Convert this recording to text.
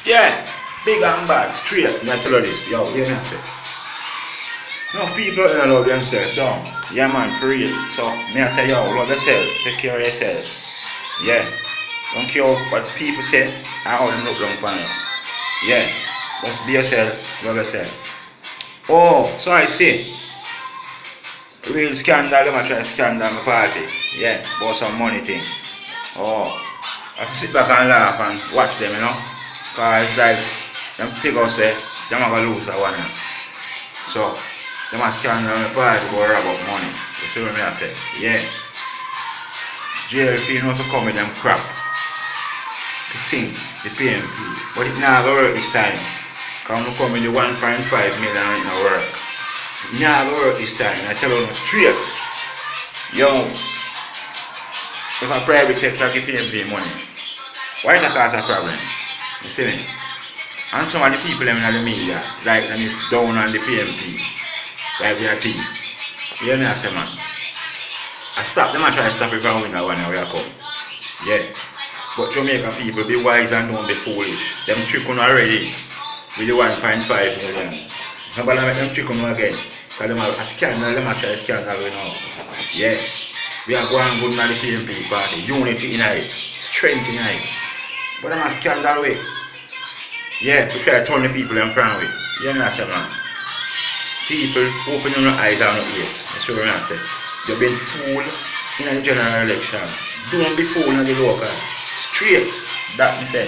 Yeah, big and bad, straight. Me tell you this, yo, hear me I say. No people don't love themselves, down. Yeah man, for real. So me I say, yo, love yourself, take care of yourself. Yeah. Don't care what people say, I how them look down upon you. Yeah. Just be yourself, love yourself. Oh, so I see. Real scandal, them a try scandal my party. Yeah, about some money thing. Oh, I can sit back and laugh and watch them, you know. Cause it's like, them figure say, them are gonna lose that one. So, them a scandal my party go rob up money. You see what I say? Yeah. JLP know to come with them crap. To sing the PMP. But it not gonna work this time. Cause we come with the 1.5 million and it not work. It not gonna work this time. I tell you straight. Yo, if a private sector give PMP money, why that cause a problem? You see me? And some of the people them in the media, like them is down on the PMP, like we are thief. You hear me I say man? I stop them and try to stop it from winning that one and we are come. Yeah. But Jamaican people be wise and don't be foolish. Them trick on already with the 1.5 million. Nobody make them trick on again. Because them are a scandal, them are try scandal we know. Yeah. We are going good on the PMP party. Unity in it. Strength in it. But them are scandal way. Yeah, we try to turn the people in front of it. You know what I'm man? People open your eyes and your ears. That's what I say. You've been fooled in the general election. Don't be fooled in the local. Straight. That me say.